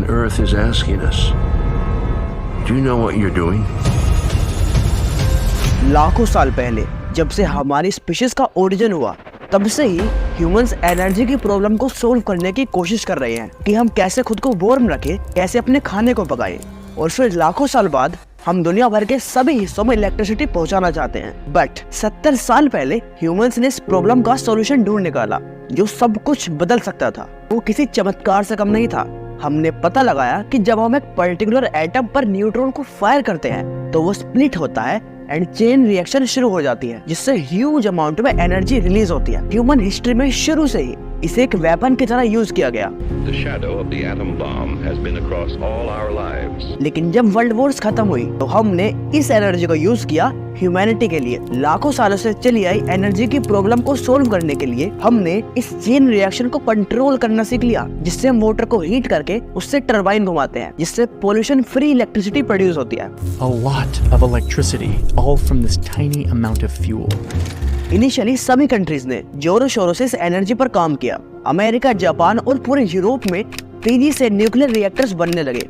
when Earth is asking us, do you know what you're doing? लाखों साल पहले जब से हमारी स्पीशीज का ओरिजिन हुआ, तब से ही ह्यूमंस एनर्जी की प्रॉब्लम को सोल्व करने की कोशिश कर रहे हैं कि हम कैसे खुद को वार्म रखें, कैसे अपने खाने को पकाएं। और फिर लाखों साल बाद हम दुनिया भर के सभी हिस्सों में इलेक्ट्रिसिटी पहुंचाना चाहते हैं। बट 70 साल पहले ह्यूमंस ने इस प्रॉब्लम का सॉल्यूशन ढूंढ निकाला जो सब कुछ बदल सकता था। वो किसी चमत्कार से कम नहीं था। हमने पता लगाया कि जब हम एक पर्टिकुलर एटम पर न्यूट्रॉन को फायर करते हैं तो वो स्प्लिट होता है एंड चेन रिएक्शन शुरू हो जाती है, जिससे ह्यूज अमाउंट में एनर्जी रिलीज होती है। ह्यूमन हिस्ट्री में शुरू से ही इसे एक वेपन की तरह यूज किया गया। The shadow of the atom bomb has been across all our lives. लेकिन जब वर्ल्ड वॉर्स खत्म हुई तो हमने इस एनर्जी को यूज किया ह्यूमैनिटी के लिए। लाखों सालों से चली आई एनर्जी की प्रॉब्लम को सोल्व करने के लिए हमने इस चेन रिएक्शन को कंट्रोल करना सीख लिया, जिससे हम वाटर को हीट करके उससे टरबाइन घुमाते हैं, जिससे पोल्यूशन फ्री इलेक्ट्रिसिटी प्रोड्यूस होती है। A lot of electricity, all from this tiny amount of fuel. Initially सभी कंट्रीज ने जोरों शोरों से इस एनर्जी पर काम किया। अमेरिका, जापान और पूरे यूरोप में तेजी से न्यूक्लियर रिएक्टर्स बनने लगे।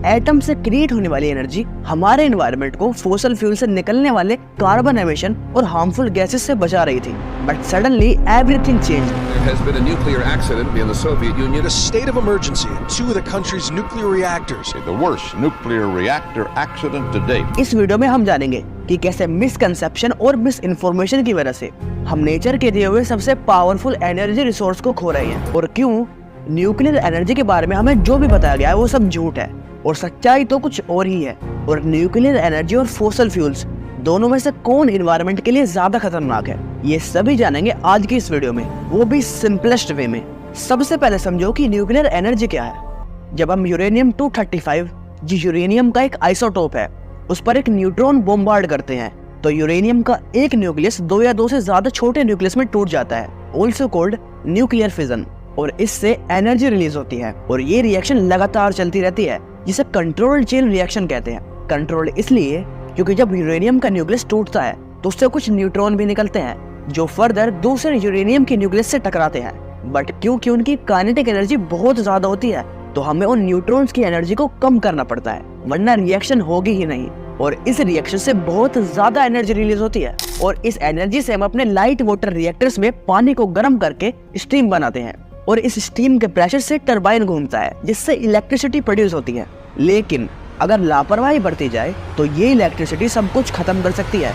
एटम से क्रिएट होने वाली एनर्जी हमारे एनवायरनमेंट को फॉसिल फ्यूल से निकलने वाले कार्बन एमिशन और हार्मफुल गैसेस से बचा रही थी। But suddenly everything changed. There has been a nuclear accident in the Soviet Union. A state of emergency in two of the country's nuclear reactors. The worst nuclear reactor accident to date. इस video में हम जानेंगे कि कैसे misconception और miss information की वजह से हम नेचर के दिए हुए सबसे पावरफुल एनर्जी रिसोर्स को खो रहे हैं, और क्यों न्यूक्लियर एनर्जी के बारे में हमें जो भी बताया गया है वो सब झूठ है और सच्चाई तो कुछ और ही है। और न्यूक्लियर एनर्जी और फॉसिल फ्यूल्स दोनों में से कौन एनवायरनमेंट के लिए ज्यादा खतरनाक है, ये सभी जानेंगे आज की इस वीडियो में, वो भी सिंपलेस्ट वे में। सबसे पहले समझो कि न्यूक्लियर एनर्जी क्या है। जब हम यूरेनियम 235, जो यूरेनियम का एक आइसोटोप है, उस पर एक न्यूट्रॉन बॉम्बार्ड करते हैं तो यूरेनियम का एक न्यूक्लियस दो या दो से ज्यादा छोटे न्यूक्लियस में टूट जाता है, ऑल्सो कॉल्ड न्यूक्लियर फिजन, और इससे एनर्जी रिलीज होती है। और ये रिएक्शन लगातार चलती रहती है, जिसे कंट्रोल्ड चेन रिएक्शन कहते हैं। कंट्रोल्ड इसलिए क्योंकि जब यूरेनियम का न्यूक्लियस टूटता है तो उससे कुछ न्यूट्रॉन भी निकलते हैं जो फर्दर दूसरे यूरेनियम के न्यूक्लियस से टकराते हैं। बट क्योंकि उनकी काइनेटिक एनर्जी बहुत ज्यादा होती है तो हमें उन न्यूट्रॉन्स की एनर्जी को कम करना पड़ता है, वरना रिएक्शन होगी ही नहीं। और इस रिएक्शन से बहुत ज्यादा एनर्जी रिलीज होती है, और इस एनर्जी से हम अपने लाइट वाटर रिएक्टर्स में पानी को गर्म करके स्टीम बनाते हैं, और इस स्टीम के प्रेशर से टरबाइन घूमता है, जिससे इलेक्ट्रिसिटी प्रोड्यूस होती है। लेकिन अगर लापरवाही बरती जाए तो ये इलेक्ट्रिसिटी सब कुछ खत्म कर सकती है।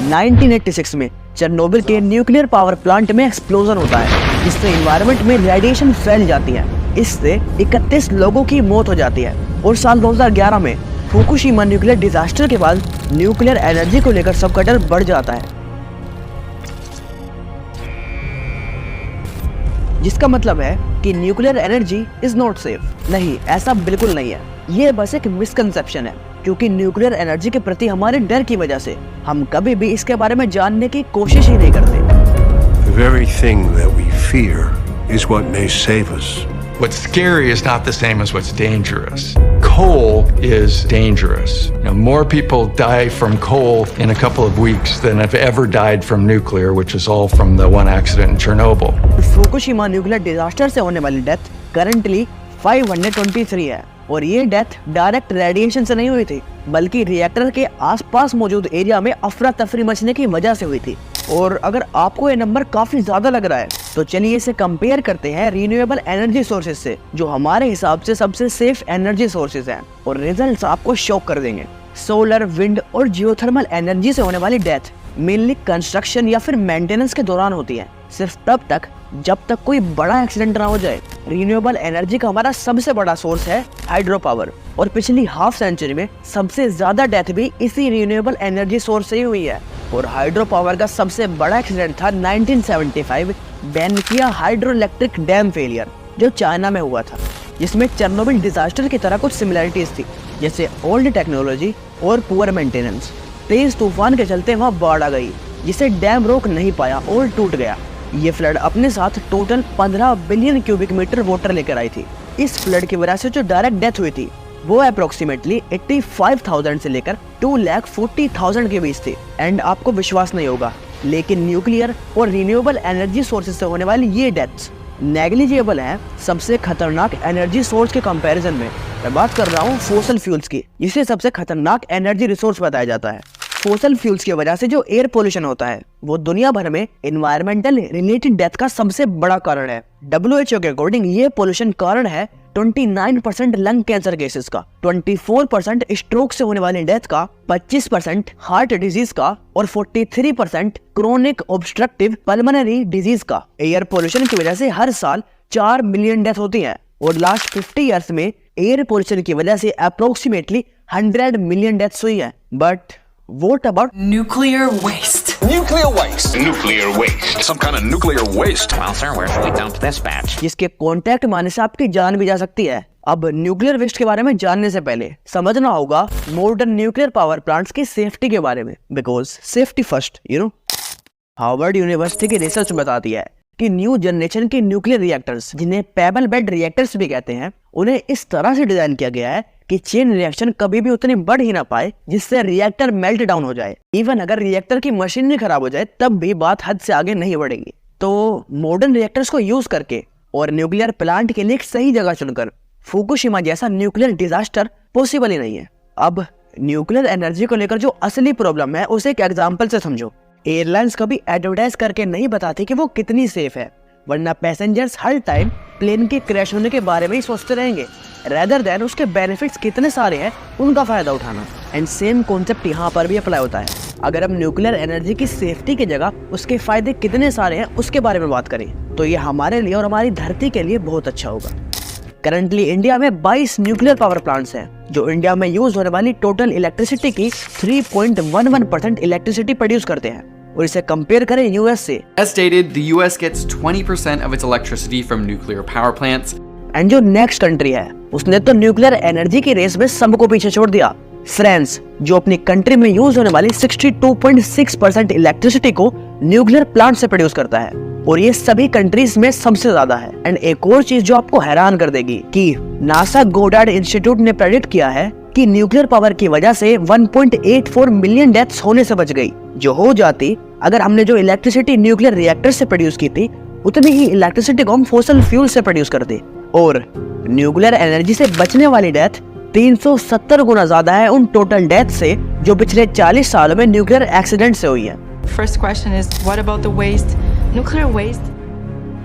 1986 में चेरनोबिल के न्यूक्लियर पावर प्लांट में एक्सप्लोजन होता है, जिससे एनवायरनमेंट में रेडिएशन फैल जाती है। इससे 31 लोगों की मौत हो जाती है। और साल 2011 में फुकुशिमा न्यूक्लियर डिजास्टर के बाद न्यूक्लियर एनर्जी को लेकर सबका डर बढ़ जाता है, जिसका मतलब है कि nuclear energy is not safe. नहीं, ऐसा बिल्कुल नहीं है। ये बस एक मिसकंसेप्शन है, क्योंकि न्यूक्लियर एनर्जी के प्रति हमारे डर की वजह से हम कभी भी इसके बारे में जानने की कोशिश ही नहीं करते। The very thing that we fear is what may save us. What's scary is not the same as what's dangerous. Coal is dangerous. More people die from coal in a couple of weeks than have ever died from nuclear, which is all from the one accident in Chernobyl. Fukushima nuclear disaster से होने वाली death currently 523 है, और ये death direct radiation से नहीं हुई थी, बल्कि रिएक्टर के आसपास मौजूद एरिया में अफरा तफरी मचने की वजह से हुई थी। और अगर आपको ये नंबर काफी ज्यादा लग रहा है तो चलिए इसे कंपेयर करते हैं रिन्यूएबल एनर्जी सोर्सेज से, जो हमारे हिसाब से सबसे सेफ एनर्जी सोर्सेज हैं, और रिजल्ट्स आपको शॉक कर देंगे। सोलर, विंड और जियोथर्मल एनर्जी से होने वाली डेथ मेनली कंस्ट्रक्शन या फिर मेंटेनेंस के दौरान होती है, सिर्फ तब तक जब तक कोई बड़ा एक्सीडेंट ना हो जाए। रिन्यूएबल एनर्जी का हमारा सबसे बड़ा सोर्स है हाइड्रो पावर, और पिछली हाफ सेंचुरी में सबसे ज्यादा डेथ भी इसी रिन्यूएबल एनर्जी सोर्स से ही हुई है। और हाइड्रो पावर का सबसे बड़ा एक्सीडेंट था 1975 बेनकिया हाइड्रो इलेक्ट्रिक डैम फेलियर, जो चाइना में हुआ था, जिसमें चेरनोबिल डिजास्टर की तरह कुछ सिमिलरिटीज थी, जैसे ओल्ड टेक्नोलॉजी और पुअर मेंटेनेंस। तेज तूफान के चलते वहाँ बाढ़ आ गई, जिसे डैम रोक नहीं पाया और टूट गया। ये फ्लड अपने साथ total 15 billion cubic metre water लेकर आई थी। इस फ्लड की वजह से जो डायरेक्ट डेथ हुई थी वो अप्रोक्सीमेटली 85,000 से लेकर 2,40,000 के बीच थी। एंड आपको विश्वास नहीं होगा, लेकिन न्यूक्लियर और रिन्यूएबल एनर्जी सोर्सेज से होने वाली ये डेथ्स नेग्लिजिबल है सबसे खतरनाक एनर्जी सोर्स के कंपैरिजन में। मैं बात कर रहा हूँ फोसिल फ्यूल्स की, जिसे सबसे खतरनाक एनर्जी रिसोर्स बताया जाता है। फोसिल फ्यूल्स की वजह से जो एयर पोल्यूशन होता है वो दुनिया भर में एनवायरमेंटल रिलेटेड डेथ का सबसे बड़ा कारण है। WHO के अकॉर्डिंग ये पोल्यूशन कारण है 29% लंग कैंसर केसेस का, 24% स्ट्रोक से होने वाली डेथ का, 25% हार्ट डिजीज का और 43% क्रोनिक ऑब्स्ट्रक्टिव पल्मोनरी डिजीज का। एयर पोल्यूशन की वजह से हर साल 4 मिलियन डेथ होती है और लास्ट 50 ईयर्स में एयर पोल्यूशन की वजह से अप्रोक्सीमेटली 100 मिलियन डेथ्स हुई है। But what about nuclear waste? Nuclear waste. Nuclear waste. Some kind of nuclear waste. Well, sir, where should we dump this batch? जिसके कांटेक्ट में आने से आपकी जान भी जा सकती है। अब न्यूक्लियर वेस्ट के बारे में जानने से पहले समझना होगा मॉडर्न न्यूक्लियर पावर प्लांट्स की सेफ्टी के बारे में, because safety first, Harvard university की रिसर्च बताती है कि न्यू जनरेशन के न्यूक्लियर रिएक्टर्स, जिन्हें पेबल बेड रिएक्टर्स भी कहते हैं, उन्हें इस तरह से डिजाइन किया गया है कि चेन रिएक्शन कभी भी उतनी बढ़ ही ना पाए जिससे रिएक्टर मेल्ट डाउन हो जाए। इवन अगर रिएक्टर की मशीनरी खराब हो जाए तब भी बात हद से आगे नहीं बढ़ेगी। तो मॉडर्न रिएक्टर्स को यूज करके और न्यूक्लियर प्लांट के लिए एक सही जगह चुनकर फुकुशिमा जैसा न्यूक्लियर डिजास्टर पॉसिबल ही नहीं है। अब न्यूक्लियर एनर्जी को लेकर जो असली प्रॉब्लम है उसे एक एग्जाम्पल से समझो। एयरलाइंस कभी एडवर्टाइज करके नहीं बताती कि वो कितनी सेफ है, वरना पैसेंजर्स हर टाइम प्लेन के क्रैश होने के बारे में ही सोचते रहेंगे रेदर देन उसके बेनिफिट्स कितने सारे हैं उनका फायदा उठाना। एंड सेम कॉन्सेप्ट यहाँ पर भी अप्लाई होता है। अगर हम न्यूक्लियर एनर्जी की सेफ्टी की जगह उसके फायदे कितने सारे हैं उसके बारे में बात करें तो ये हमारे लिए और हमारी धरती के लिए बहुत अच्छा होगा। करंटली इंडिया में 22 न्यूक्लियर पावर प्लांट्स हैं जो इंडिया में यूज होने वाली टोटल इलेक्ट्रिसिटी की 3.11% इलेक्ट्रिसिटी प्रोड्यूस करते हैं। और इसे कंपेयर करें यूएस से, As stated, the US gets 20% of its electricity from nuclear power plants. And जो नेक्स्ट कंट्री है उसने तो न्यूक्लियर एनर्जी की रेस में सबको पीछे छोड़ दिया। फ्रांस, जो अपनी कंट्री में यूज होने वाली 62.6% इलेक्ट्रिसिटी को न्यूक्लियर प्लांट से प्रोड्यूस करता है और ये सभी कंट्रीज में सबसे ज्यादा है। एंड एक और चीज जो आपको हैरान कर देगी कि नासा गोडार्ड इंस्टीट्यूट ने प्रेडिक्ट किया है कि न्यूक्लियर पावर की वजह से 1.84 मिलियन डेथ्स होने से बच गई, जो हो जाती अगर हमने जो इलेक्ट्रिसिटी न्यूक्लियर रिएक्टर से प्रोड्यूस की थी उतनी ही इलेक्ट्रिसिटी को हम फॉसिल फ्यूल से प्रोड्यूस करते। और न्यूक्लियर एनर्जी से बचने वाली डेथ 370 गुना ज्यादा है उन टोटल डेथ से जो पिछले 40 सालों में न्यूक्लियर एक्सीडेंट से हुई है। First question is, what about the waste? Nuclear waste?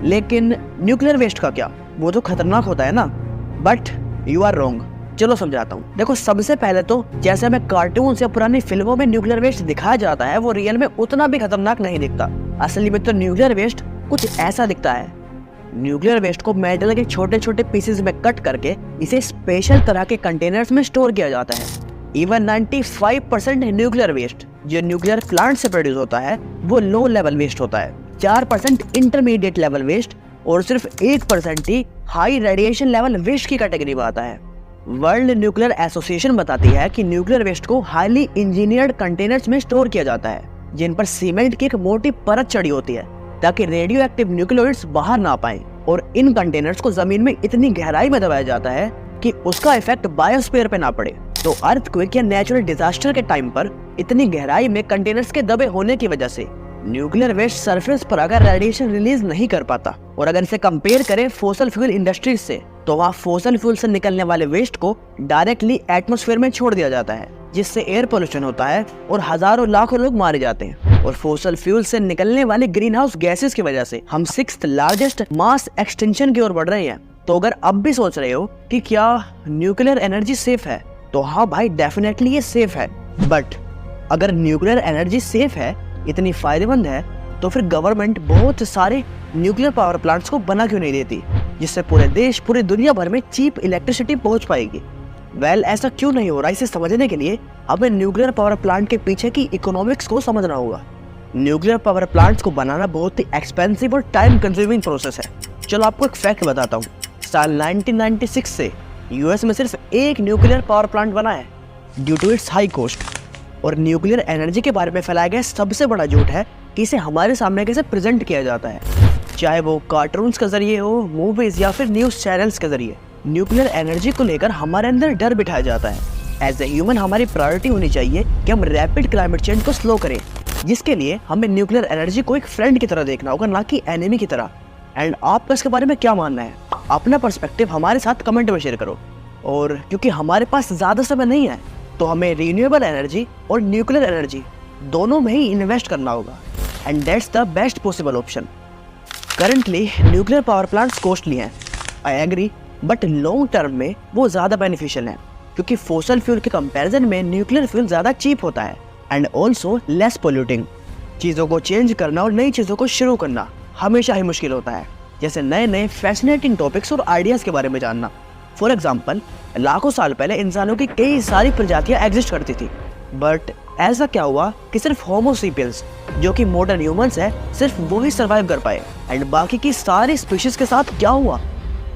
लेकिन न्यूक्लियर वेस्ट का क्या? वो तो खतरनाक होता है ना। But you are wrong. चलो समझाता हूँ। देखो, सबसे पहले तो जैसे हमें कार्टून या पुरानी फिल्मों में न्यूक्लियर वेस्ट दिखाया जाता है वो रियल में उतना भी खतरनाक नहीं दिखता। असली में तो न्यूक्लियर वेस्ट कुछ ऐसा दिखता है। न्यूक्लियर वेस्ट को मेटल के छोटे छोटे पीसेस में कट करके इसे स्पेशल तरह के कंटेनर्स में स्टोर किया जाता है। इवन 95% न्यूक्लियर वेस्ट जो न्यूक्लियर प्लांट से प्रोड्यूस होता है वो लो लेवल वेस्ट होता है, 4% इंटरमीडिएट लेवल वेस्ट और सिर्फ 1% ही हाई रेडिएशन लेवल वेस्ट की कैटेगरी में आता है। वर्ल्ड न्यूक्लियर एसोसिएशन बताती है कि न्यूक्लियर वेस्ट को हाईली इंजीनियर्ड कंटेनर्स में स्टोर किया जाता है जिन पर सीमेंट की एक मोटी परत चढ़ी होती है ताकि रेडियो एक्टिव न्यूक्लियोइड्स बाहर ना पाए। और इन कंटेनर्स को जमीन में इतनी गहराई में दबाया जाता है कि उसका इफेक्ट बायोस्फीयर पे ना पड़े। तो अर्थक्वेक या नेचुरल डिजास्टर के टाइम पर इतनी गहराई में कंटेनर्स के दबे होने की वजह से न्यूक्लियर वेस्ट सरफेस पर अगर रेडिएशन रिलीज नहीं कर पाता। और अगर इसे कंपेयर करें फॉसिल फ्यूल इंडस्ट्रीज से तो वहाँ फॉसिल फ्यूल से निकलने वाले वेस्ट को डायरेक्टली एटमॉस्फेयर में छोड़ दिया जाता है जिससे एयर पोल्यूशन होता है और हजारों लाखों लोग मारे जाते हैं। और फॉसिल फ्यूल से निकलने वाले ग्रीन हाउस गैसेस की वजह से हम 6th लार्जेस्ट मास एक्सटेंशन की ओर बढ़ रहे हैं। तो अगर अब भी सोच रहे हो कि क्या न्यूक्लियर एनर्जी सेफ है तो हाँ भाई, डेफिनेटली ये सेफ है। बट अगर न्यूक्लियर एनर्जी सेफ है, इतनी फायदेमंद है, तो फिर गवर्नमेंट बहुत सारे न्यूक्लियर पावर प्लांट्स को बना क्यों नहीं देती जिससे पूरे देश पूरी दुनिया भर में चीप इलेक्ट्रिसिटी पहुंच पाएगी। वेल, ऐसा क्यों नहीं हो रहा, इसे समझने के लिए हमें न्यूक्लियर पावर प्लांट के पीछे की इकोनॉमिक्स को समझना होगा। न्यूक्लियर पावर प्लांट्स को बनाना बहुत ही एक्सपेंसिव और टाइम कंज्यूमिंग प्रोसेस है। चलो आपको एक फैक्ट बताता हूँ। साल 1996 से यूएस में सिर्फ एक न्यूक्लियर पावर प्लांट बना है due to its high cost. और न्यूक्लियर एनर्जी के बारे में फैलाया गया सबसे बड़ा झूठ है कि इसे हमारे सामने कैसे प्रेजेंट किया जाता है, चाहे वो कार्टून्स के जरिए हो, मूवीज या फिर न्यूज चैनल्स के जरिए। न्यूक्लियर एनर्जी को लेकर हमारे अंदर डर बिठाया जाता है। एज ए ह्यूमन हमारी प्रायोरिटी होनी चाहिए कि हम रैपिड क्लाइमेट चेंज को स्लो करें, जिसके लिए हमें न्यूक्लियर एनर्जी को एक फ्रेंड की तरह देखना होगा, ना कि एनिमी की तरह। एंड आपका इसके बारे में क्या मानना है? अपना पर्सपेक्टिव हमारे साथ कमेंट में शेयर करो। और क्योंकि हमारे पास ज़्यादा समय नहीं है तो हमें रिन्यूएबल एनर्जी और न्यूक्लियर एनर्जी दोनों में ही इन्वेस्ट करना होगा, and that's the best possible option. Currently nuclear power plants costly हैं, I agree, but long term में वो ज़्यादा बेनिफिशियल हैं क्योंकि फोसल फ्यूल के कंपैरिजन में न्यूक्लियर फ्यूल ज़्यादा चीप होता है एंड ऑल्सो लेस पोल्यूटिंग। चीज़ों को चेंज करना और नई चीज़ों को शुरू करना हमेशा ही मुश्किल होता है, जैसे नए नए फैसिनेटिंग टॉपिक्स और आइडियाज़ के बारे में जानना। फॉर एग्जाम्पल, लाखों साल पहले इंसानों की कई सारी प्रजातियाँ एग्जिस्ट करती थी, बट ऐसा क्या हुआ कि सिर्फ होमो सेपियंस जो कि मॉडर्न ह्यूमंस है सिर्फ वो ही सर्वाइव कर पाए, एंड बाकी की सारी स्पीशीज के साथ क्या हुआ?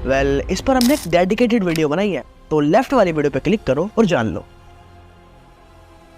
वेल, इस पर हमने एक डेडिकेटेड वीडियो बनाई है, तो लेफ्ट वाली वीडियो पे क्लिक करो और जान लो।